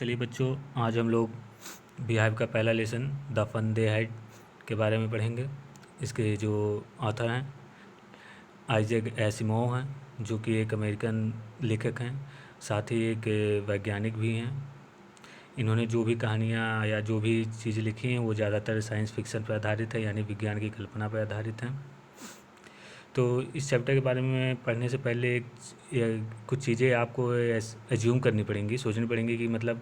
चलिए बच्चों, आज हम लोग बिहाइव का पहला lesson the fun they had के बारे में पढ़ेंगे। इसके जो ऑथर हैं आइजैक एसिमोव हैं, जो कि एक अमेरिकन लेखक हैं, साथ ही एक वैज्ञानिक भी हैं। इन्होंने जो भी कहानियाँ या जो भी चीज़ें लिखी हैं वो ज़्यादातर साइंस फिक्शन पर आधारित है, यानी विज्ञान की कल्पना पर आधारित हैं। तो इस चैप्टर के बारे में पढ़ने से पहले कुछ चीज़ें आपको एज्यूम करनी पड़ेंगी, सोचनी पड़ेंगी कि मतलब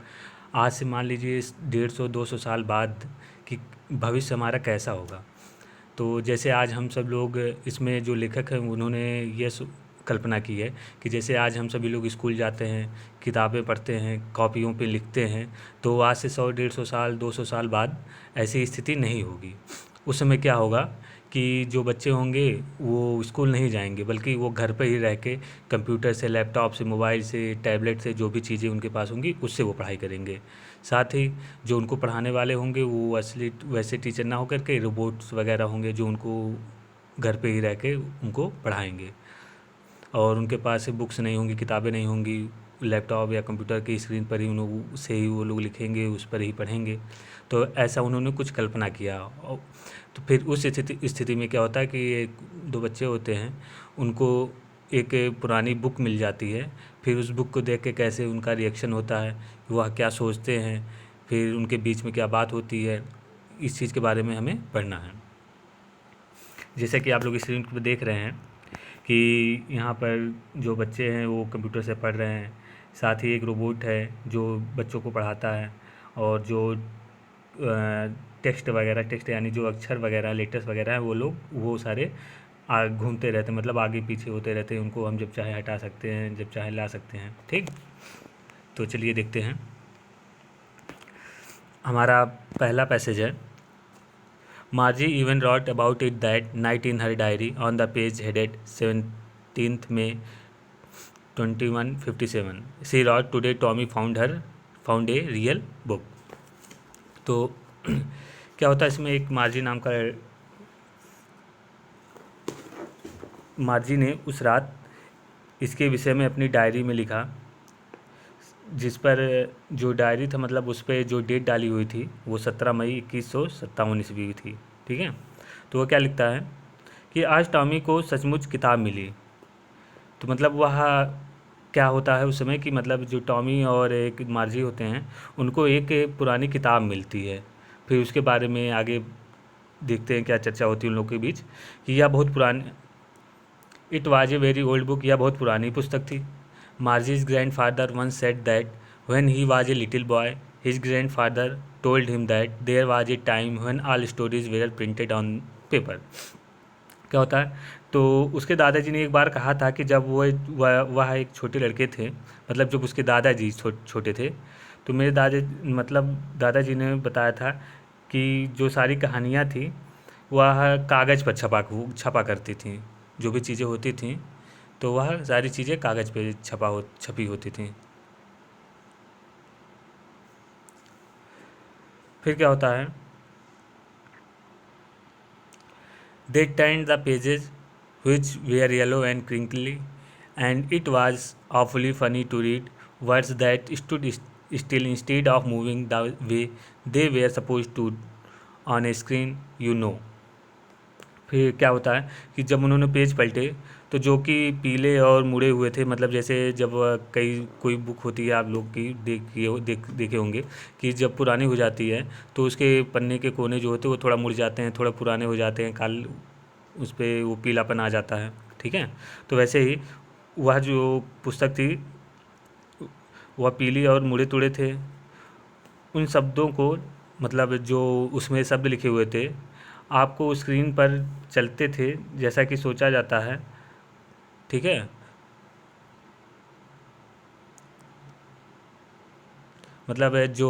आज से मान लीजिए 150-200 साल बाद कि भविष्य हमारा कैसा होगा। तो जैसे आज हम सब लोग, इसमें जो लेखक हैं उन्होंने ये कल्पना की है कि जैसे आज हम सभी लोग स्कूल जाते हैं, किताबें पढ़ते हैं, कॉपियों पे लिखते हैं, तो आज से 100-150 साल 200 साल बाद ऐसी स्थिति नहीं होगी। उस समय क्या होगा कि जो बच्चे होंगे वो स्कूल नहीं जाएंगे, बल्कि वो घर पर ही रह के कंप्यूटर से, लैपटॉप से, मोबाइल से, टैबलेट से, जो भी चीज़ें उनके पास होंगी उससे वो पढ़ाई करेंगे। साथ ही जो उनको पढ़ाने वाले होंगे वो असली वैसे टीचर ना होकर के रोबोट्स वगैरह होंगे, जो उनको घर पे ही रह के उनको पढ़ाएंगे। और उनके पास बुक्स नहीं होंगी, किताबें नहीं होंगी, लैपटॉप या कंप्यूटर की स्क्रीन पर ही उन से ही वो लोग लिखेंगे, उस पर ही पढ़ेंगे। तो ऐसा उन्होंने कुछ कल्पना किया। तो फिर उस स्थिति में क्या होता है कि एक दो बच्चे होते हैं, उनको एक पुरानी बुक मिल जाती है। फिर उस बुक को देख के कैसे उनका रिएक्शन होता है, वह क्या सोचते हैं, फिर उनके बीच में क्या बात होती है, इस चीज़ के बारे में हमें पढ़ना है। जैसे कि आप लोग स्क्रीन पर देख रहे हैं कि यहाँ पर जो बच्चे हैं वो कंप्यूटर से पढ़ रहे हैं, साथ ही एक रोबोट है जो बच्चों को पढ़ाता है, और जो टेक्स्ट यानी जो अक्षर वगैरह, लेटर्स वगैरह हैं, वो सारे घूमते रहते हैं, मतलब आगे पीछे होते रहते हैं। उनको हम जब चाहे हटा सकते हैं, जब चाहे ला सकते हैं। ठीक, तो चलिए देखते हैं। हमारा पहला पैसेज है, Margie even wrote about it that night in her diary on the page headed 17th May 2157 she wrote today Tommy found a real book. तो क्या होता है इसमें, एक मार्जी ने उस रात इसके विषय में अपनी डायरी में लिखा, जिस पर जो डायरी था, मतलब उस पर जो डेट डाली हुई थी वो 17 मई 2157 ईस्वी थी। ठीक है, तो वो क्या लिखता है कि आज टॉमी को सचमुच किताब मिली। तो मतलब वह क्या होता है उस समय कि मतलब जो टॉमी और एक मार्जी होते हैं, उनको एक पुरानी किताब मिलती है। फिर उसके बारे में आगे देखते हैं क्या चर्चा होती है उन लोगों के बीच कि यह बहुत पुरानी, it was a very old book, यह बहुत पुरानी पुस्तक थी। Margie's grandfather once said that when he was a little boy his grandfather told him that there was a time when all stories were printed on paper. क्या होता है, तो उसके दादाजी ने एक बार कहा था कि जब वह एक छोटे लड़के थे, मतलब जब उसके दादाजी छोटे थे, तो मेरे दादाजी ने बताया था कि जो सारी कहानियाँ थी वह कागज़ पर छपा करती थी। जो भी चीज़ें होती थी तो वह सारी चीज़ें कागज़ पे छपी होती थी। फिर क्या होता है, they turned the pages which were yellow and crinkly, and it was awfully funny to read words that stood still instead of moving the way they were supposed to on a screen, you know। फिर क्या होता है कि जब उन्होंने page पलटे तो जो कि पीले और मुड़े हुए थे, मतलब जैसे जब कोई बुक होती है, आप लोग की देखे होंगे कि जब पुरानी हो जाती है तो उसके पन्ने के कोने जो होते हैं वो थोड़ा मुड़ जाते हैं, थोड़ा पुराने हो जाते हैं, उस पर वो पीलापन आ जाता है। ठीक है, तो वैसे ही वह जो पुस्तक थी वह पीली और मुड़े तुड़े थे। उन शब्दों को, मतलब जो उसमें शब्द लिखे हुए थे, आपको स्क्रीन पर चलते थे जैसा कि सोचा जाता है। ठीक है, मतलब जो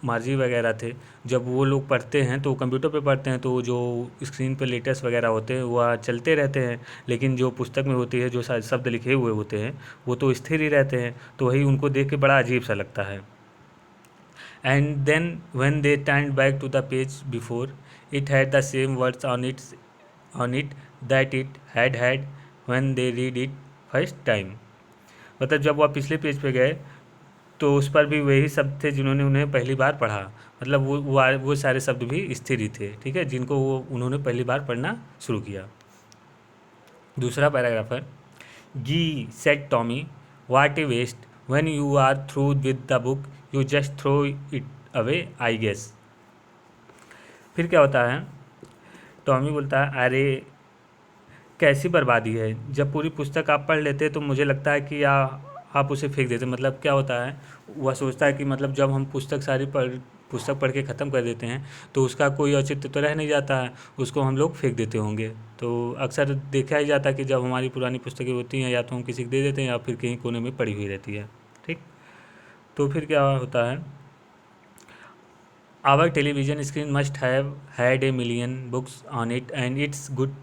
मार्जी वगैरह थे, जब वो लोग पढ़ते हैं तो कंप्यूटर पे पढ़ते हैं, तो जो स्क्रीन पे लेटेस्ट वगैरह होते हैं वह चलते रहते हैं, लेकिन जो पुस्तक में होती है, जो शब्द लिखे हुए होते हैं, वो तो स्थिर ही रहते हैं। तो वही उनको देख के बड़ा अजीब सा लगता है। And then when they turn back to the page before it had the same words on it that it had when they read it first time. मतलब जब वह पिछले पेज पे गए तो उस पर भी वही शब्द थे जिन्होंने उन्हें पहली बार पढ़ा, मतलब वो सारे शब्द भी स्थिर ही थे, ठीक है, जिनको वो उन्होंने पहली बार पढ़ना शुरू किया। दूसरा पैराग्राफ है, gee said Tommy, what a waste, when you are through with the book you just throw it away I guess. फिर क्या होता है, टॉमी बोलता है, अरे कैसी बर्बादी है, जब पूरी पुस्तक आप पढ़ लेते तो मुझे लगता है कि आप उसे फेंक देते। मतलब क्या होता है, वह सोचता है कि मतलब जब हम पुस्तक पढ़ के ख़त्म कर देते हैं तो उसका कोई औचित्य तो रह नहीं जाता है, उसको हम लोग फेंक देते होंगे। तो अक्सर देखा ही जाता है कि जब हमारी पुरानी पुस्तकें होती हैं या तो हम किसी को दे देते हैं या फिर कहीं कोने में पड़ी हुई रहती है, ठीक। तो फिर क्या होता है, our television screen must have had a million books on it and it's good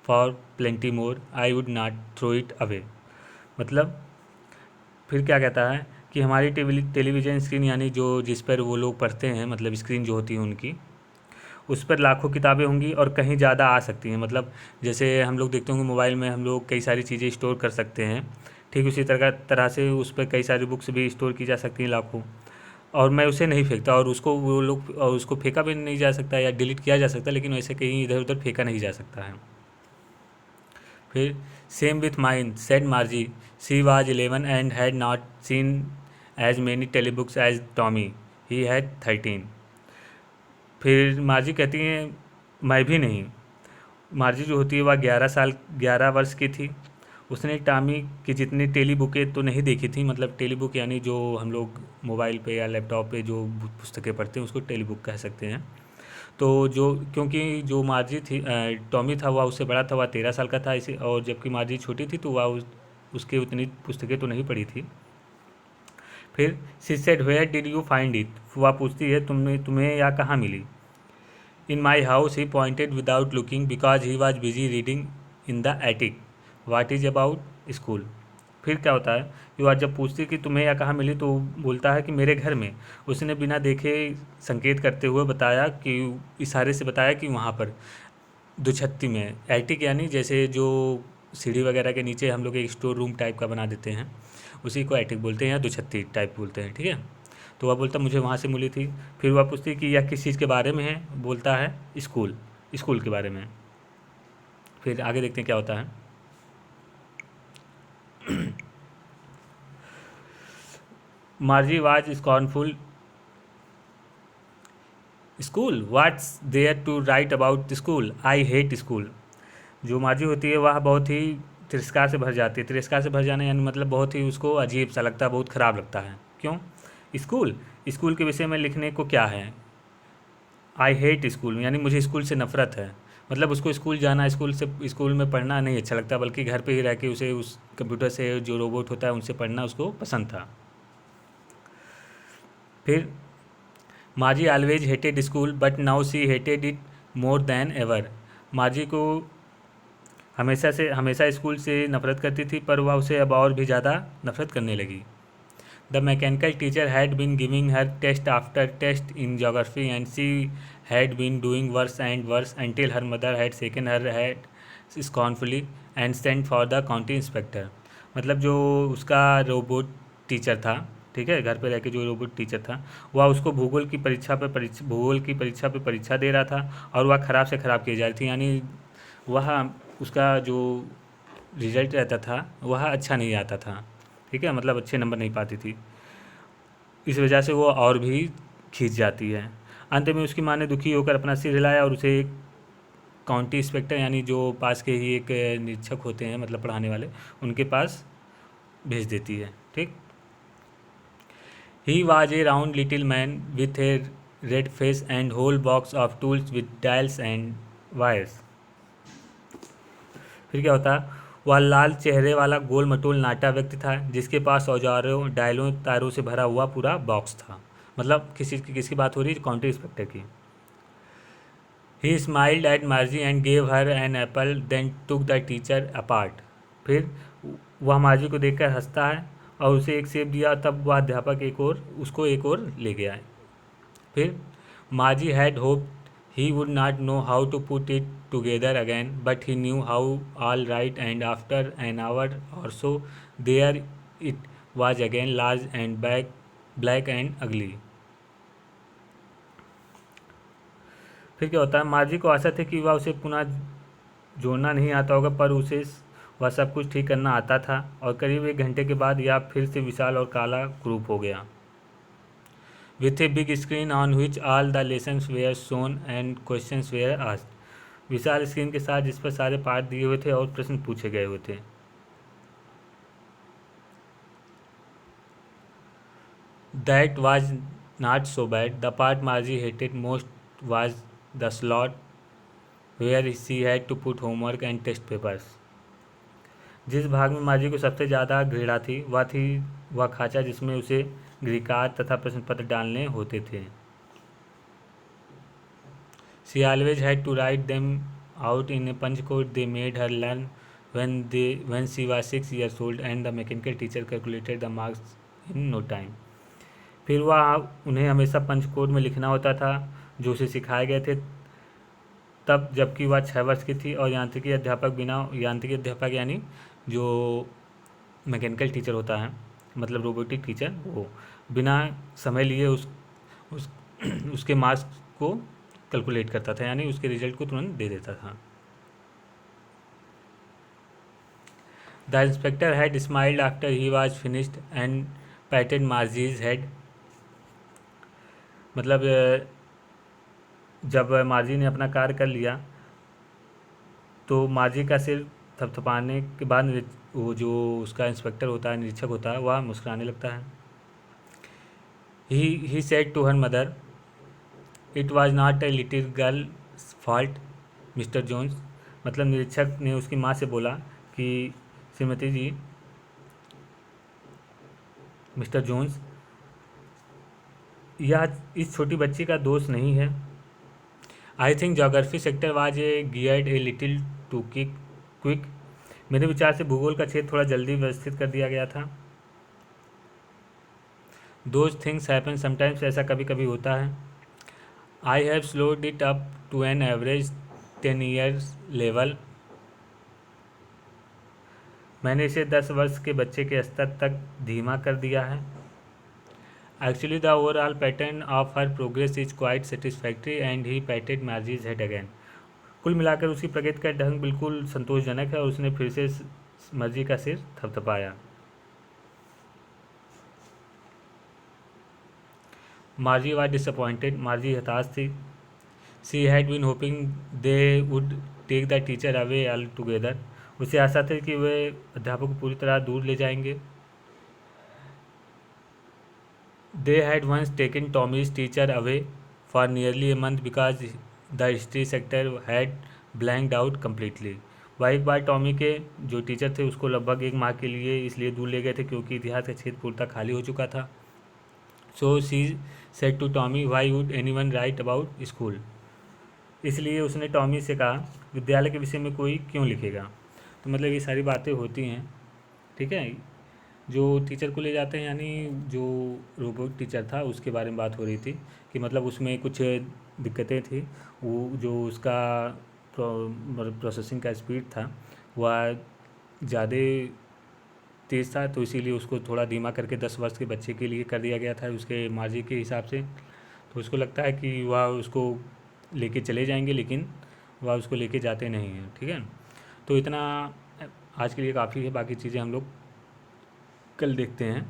for plenty more, I would not throw it away. मतलब फिर क्या कहता है कि हमारी टेलीविज़न स्क्रीन यानी जो जिस पर वो लोग पढ़ते हैं, मतलब स्क्रीन जो होती है उनकी, उस पर लाखों किताबें होंगी और कहीं ज़्यादा आ सकती हैं। मतलब जैसे हम लोग देखते होंगे मोबाइल में हम लोग कई सारी चीज़ें स्टोर कर सकते हैं, ठीक उसी तरह से उस पर कई सारी बुक्स भी स्टोर की जा सकती हैं, लाखों। और मैं उसे नहीं फेंकता, और उसको फेंका भी नहीं जा सकता या डिलीट किया जा सकता, लेकिन वैसे कहीं इधर उधर फेंका नहीं जा सकता है। फिर same with mine said Margie, she was 11 and had not seen as many telebooks as Tommy, he had 13। फिर मार्जी कहती हैं, मैं भी नहीं। मार्जी जो होती है वह 11 वर्ष की थी। उसने टॉमी की जितनी टेली बुकें तो नहीं देखी थी, मतलब टेली बुक यानी जो हम लोग मोबाइल पे या लैपटॉप पे जो पुस्तकें पढ़ते हैं उसको टेली बुक कह सकते हैं। तो जो क्योंकि जो मार्जी थी, टॉमी था वह उससे बड़ा था, वह 13 साल का था इसे, और जबकि मार्जी छोटी थी तो वह उसके उतनी पुस्तकें तो नहीं पढ़ी थी। फिर she said where did you find it, वह पूछती है तुम्हें या कहाँ मिली। In my house he pointed without looking because he was busy reading in the attic, what is about school. फिर क्या होता है कि वह जब पूछती कि तुम्हें या कहाँ मिली तो बोलता है कि मेरे घर में। उसने बिना देखे संकेत करते हुए बताया कि इशारे से बताया कि वहाँ पर दुछत्ती में। एटिक यानी जैसे जो सीढ़ी वगैरह के नीचे हम लोग एक स्टोर रूम टाइप का बना देते हैं, उसी को एटिक बोलते हैं या दुछत्ती टाइप बोलते हैं, ठीक है। तो वह बोलता मुझे वहाँ से मिली थी। फिर वह पूछती कि यह किस चीज़ के बारे में है, बोलता है स्कूल के बारे में। फिर आगे देखते हैं क्या होता है। Margie was scornful, school what's there to write about school, I hate school. जो मार्जी होती है वह बहुत ही तिरस्कार से भर जाती है। तिरस्कार से भर जाना यानी मतलब बहुत ही उसको अजीब सा लगता है, बहुत ख़राब लगता है। क्यों? स्कूल स्कूल के विषय में लिखने को क्या है। आई हेट स्कूल यानी मुझे स्कूल से नफ़रत है। मतलब उसको स्कूल जाना, स्कूल में पढ़ना नहीं अच्छा लगता, बल्कि घर पे ही रह के उसे उस कंप्यूटर से जो रोबोट होता है उनसे पढ़ना उसको पसंद था। फिर मार्जी always hated school but now see hated it more than ever. मार्जी को हमेशा स्कूल से नफ़रत करती थी, पर वह उसे अब और भी ज़्यादा नफ़रत करने लगी। The mechanical teacher had been giving her test after test in geography and she had been doing worse and worse until her mother had shaken her head scornfully and sent for the county inspector। मतलब जो उसका robot teacher था, ठीक है, घर पे रह के जो रोबोट टीचर था, वह उसको भूगोल की परीक्षा पे परीक्षा दे रहा था और वह ख़राब से ख़राब की जा रही थी। यानी वह उसका जो रिज़ल्ट रहता था वह अच्छा नहीं आता था, ठीक है, मतलब अच्छे नंबर नहीं पाती थी। इस वजह से वो और भी खींच जाती है। अंत में उसकी माँ ने दुखी होकर अपना सिर हिलाया और उसे एक काउंटी इंस्पेक्टर यानी जो पास के ही एक निरीक्षक होते हैं, मतलब पढ़ाने वाले, उनके पास भेज देती है, ठीक। He was a round little man with a red face and whole box of tools with dials and wires. फिर क्या होता है, वह लाल चेहरे वाला गोल मटोल नाटा व्यक्ति था जिसके पास औजारों डायलों तारों से भरा हुआ पूरा बॉक्स था। मतलब किसकी बात हो रही है, काउंटी इंस्पेक्टर की। He smiled at Margie and gave her an apple then took the teacher apart. फिर वह मार्जी को देखकर हंसता है और उसे एक सेब दिया, तब वह अध्यापक उसको एक और ले गया। फिर मार्जी had hope he would not know how to put it together again, but he knew how all right, and after an hour or so there it was again, large and black and अगली। फिर क्या होता है, मार्जी को आशा थी कि वह उसे पुनः जोड़ना नहीं आता होगा, पर उसे वह सब कुछ ठीक करना आता था, और करीब 1 घंटे के बाद यह फिर से विशाल और काला कुरूप हो गया। With a big screen on which all the lessons were shown and questions were asked. विशाल स्क्रीन के साथ जिस पर सारे पाठ दिए हुए थे और प्रश्न पूछे गए हुए थे। That was not so bad. The part Margie hated most was the slot where she had to put homework and test papers. जिस भाग में मार्जी को सबसे ज़्यादा घृणा थी वह खाँचा जिसमें उसे गृहकार्य तथा प्रश्न पत्र डालने होते थे। She always had to write them out in a punch code they made her learn when she was 6 years old and the mechanical teacher calculated the marks in no time। फिर वह उन्हें हमेशा पंच कोड में लिखना होता था जो उसे सिखाए गए थे तब, जबकि वह 6 वर्ष की थी, और यांत्रिकी अध्यापक यानी जो मैकेनिकल टीचर होता है, मतलब रोबोटिक टीचर, वो बिना समय लिए उस उसके मार्क्स को कैलकुलेट करता था, यानी उसके रिजल्ट को तुरंत दे देता था। The inspector had smiled after he was finished and patted Margie's head. मतलब जब मार्जी ने अपना कार्य कर लिया तो मार्जी का सिर थपथपाने के बाद वो जो उसका इंस्पेक्टर होता है, निरीक्षक होता है, वह मुस्कुराने लगता है। He said to her mother, it was not a little girl fault Mister Jones. मतलब निरीक्षक ने उसकी माँ से बोला कि श्रीमती जी, मिस्टर जोन्स, यह इस छोटी बच्ची का दोष नहीं है। I think geography sector was a geared a little too quick. मेरे विचार से भूगोल का क्षेत्र थोड़ा जल्दी व्यवस्थित कर दिया गया था। दोज थिंग्स हैपन समटाइम्स, ऐसा कभी कभी होता है। I have slowed it up to an average 10 years level. मैंने इसे 10 वर्ष के बच्चे के स्तर तक धीमा कर दिया है। Actually the overall pattern of her progress is quite satisfactory and he patted Margie's head again. कुल मिलाकर उसकी प्रगति का ढंग बिल्कुल संतोषजनक है, और उसने फिर से मर्जी का सिर थपथपाया। मार्जी वॉज डिसअपॉइंटेड। मार्जी हताश थी। She had been hoping they would take the teacher away altogether. उसे आशा थी कि वे अध्यापक को पूरी तरह दूर ले जाएंगे। They had once taken Tommy's teacher away for nearly a month because the history sector had blanked out completely. वह एक बार टॉमी के जो टीचर थे उसको लगभग 1 माह के लिए इसलिए दूर ले गए थे क्योंकि इतिहास का क्षेत्र पूर्णतः खाली हो चुका था। So she said to Tommy, why would anyone write about school. इसलिए उसने टॉमी से कहा, विद्यालय के विषय में कोई क्यों लिखेगा। तो मतलब ये सारी बातें होती हैं, ठीक है। जो टीचर को ले जाते हैं, यानी जो रोबोट टीचर था उसके बारे में बात हो रही थी कि मतलब उसमें कुछ दिक्कतें थी। वो जो उसका प्रोसेसिंग का स्पीड था वह ज़्यादा तेज़ था, तो इसीलिए उसको थोड़ा धीमा करके 10 वर्ष के बच्चे के लिए कर दिया गया था उसके मार्जी के हिसाब से। तो उसको लगता है कि वह उसको लेके चले जाएंगे, लेकिन वह उसको लेके जाते नहीं हैं, ठीक है। तो इतना आज के लिए काफ़ी है, बाकी चीज़ें हम लोग कल देखते हैं।